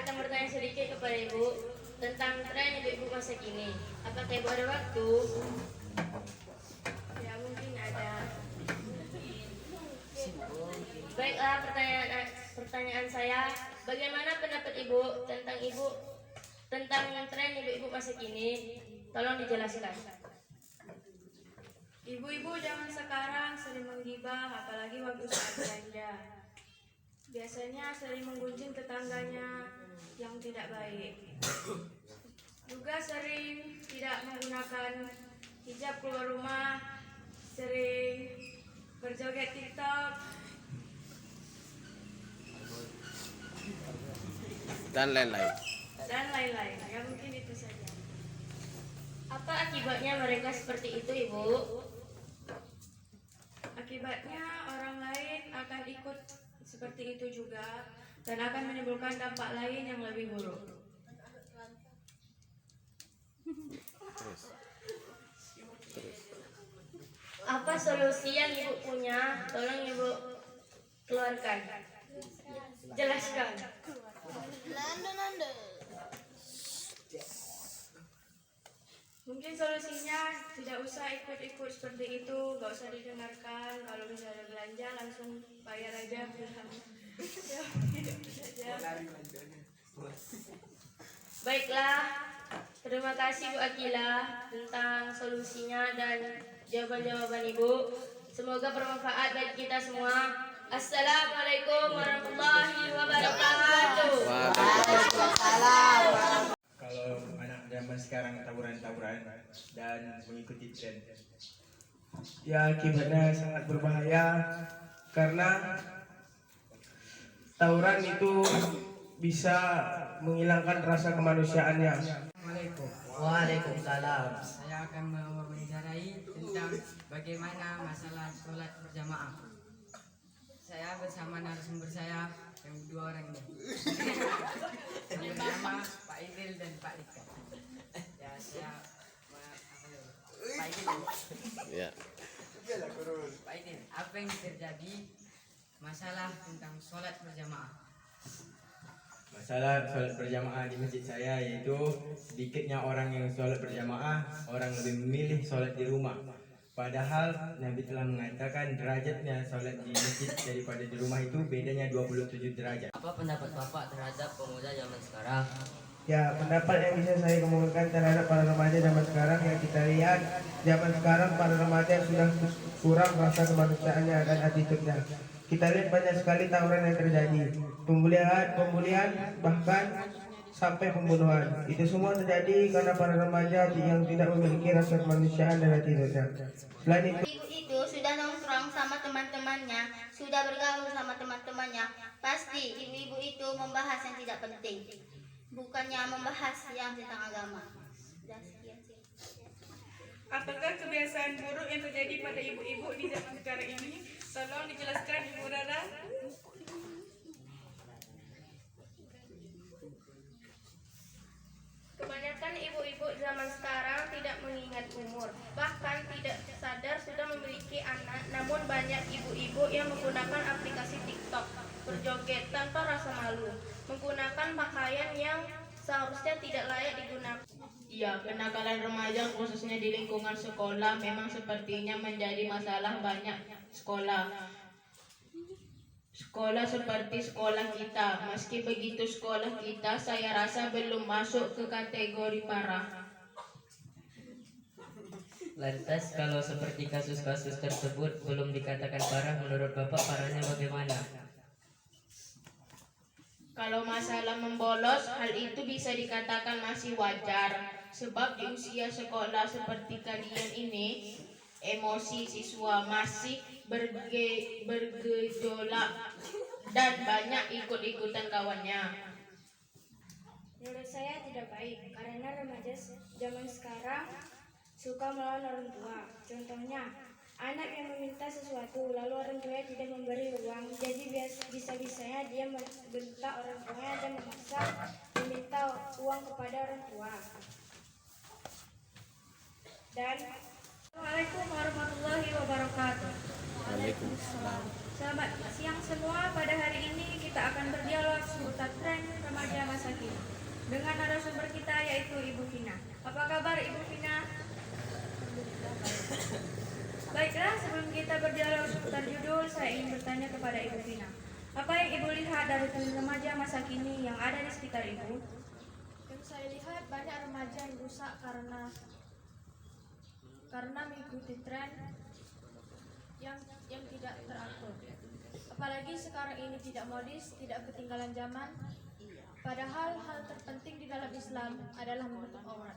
akan bertanya sedikit kepada Ibu tentang tren ibu-ibu masa kini. Apakah Ibu ada waktu? Ya, mungkin ada. Baiklah, pertanyaan saya, bagaimana pendapat Ibu tentang tren ibu-ibu masa kini? Tolong dijelaskan. Ibu-ibu zaman sekarang sering menggibah, apalagi waktu saat belanja. Biasanya sering menggunjing tetangganya yang tidak baik. Juga sering tidak menggunakan hijab keluar rumah, sering berjoget TikTok, dan lain-lain. Ya mungkin itu saja. Apa akibatnya mereka seperti itu, Ibu? Akibatnya orang lain akan ikut seperti itu juga dan akan menimbulkan dampak lain yang lebih buruk. Apa solusi yang Ibu punya? Tolong Ibu keluarkan. Jelaskan. Mungkin solusinya tidak usah ikut-ikut seperti itu, gak usah didengarkan. Kalau misalnya belanja langsung bayar aja pulang. Ya, itu saja. Baiklah, terima kasih Bu Akila tentang solusinya dan jawaban-jawaban Ibu. Semoga bermanfaat bagi kita semua. Assalamualaikum warahmatullahi wabarakatuh. Waalaikumsalam. Kalau anak zaman sekarang tawuran-tawuran dan mengikuti tren, ya akibatnya sangat berbahaya karena tawuran itu bisa menghilangkan rasa kemanusiaannya. Assalamualaikum. Waalaikumsalam. Saya akan mewawancarai tentang bagaimana masalah sholat berjamaah. Saya bersama narasumber saya yang dua orang ini. Yang pertama Pak Idil dan Pak Dika. Ya saya Pak Idil. Ya. Pak Idil, apa yang terjadi masalah tentang sholat berjamaah? Masalah sholat berjamaah di masjid saya yaitu sedikitnya orang yang sholat berjamaah, orang lebih memilih sholat di rumah. Padahal Nabi telah mengatakan derajatnya sholat di masjid daripada di rumah itu bedanya 27 derajat. Apa pendapat Bapak terhadap pemuda zaman sekarang? Ya, pendapat yang bisa saya kemukakan terhadap para remaja zaman sekarang yang kita lihat zaman sekarang para remaja sudah kurang rasa kemanusiaannya dan attitude-nya. Kita lihat banyak sekali tawuran yang terjadi, pembulian, bahkan sampai pembunuhan. Itu semua terjadi karena para remaja yang tidak memiliki rasa kemanusiaan dan attitude-nya. Selain itu, Ibu itu sudah nongkrong sama teman-temannya, sudah bergaul sama teman-temannya. Pasti ibu-ibu itu membahas yang tidak penting, bukannya membahas yang tentang agama. Sudah sekian sih. Apakah kebiasaan buruk yang terjadi pada ibu-ibu di zaman sekarang ini? Tolong dijelaskan Ibu Rara. Kebanyakan ibu-ibu zaman sekarang tidak mengingat umur, bahkan tidak sadar sudah memiliki anak. Namun banyak ibu-ibu yang menggunakan aplikasi TikTok, berjoget tanpa rasa malu, menggunakan pakaian yang seharusnya tidak layak digunakan. Ya, kenakalan remaja khususnya di lingkungan sekolah memang sepertinya menjadi masalah banyak sekolah. Sekolah seperti sekolah kita. Meski begitu sekolah kita saya rasa belum masuk ke kategori parah. Lantas kalau seperti kasus-kasus tersebut belum dikatakan parah, menurut Bapak parahnya bagaimana? Kalau masalah membolos, hal itu bisa dikatakan masih wajar. Sebab di usia sekolah seperti kalian ini, emosi siswa masih bergejolak dan banyak ikut-ikutan kawannya. Menurut saya tidak baik karena remaja zaman sekarang suka melawan orang tua. Contohnya, anak yang meminta sesuatu lalu orang tua tidak memberi uang, jadi bisa-bisanya dia membentak orang tuanya dan memaksa meminta uang kepada orang tua. Dan Assalamualaikum warahmatullahi wabarakatuh. Waalaikumsalam. Selamat siang semua. Pada hari ini kita akan berdialog seputar tren remaja masa kini dengan narasumber kita yaitu Ibu Vina. Apa kabar Ibu Vina? Baiklah, sebelum kita berdialog seputar judul, saya ingin bertanya kepada Ibu Vina. Apa yang Ibu lihat dari tren remaja masa kini yang ada di sekitar Ibu? Yang saya lihat banyak remaja yang rusak karena mengikuti tren yang tidak teratur. Apalagi sekarang ini tidak modis, tidak ketinggalan zaman. Padahal hal terpenting di dalam Islam adalah menutup aurat.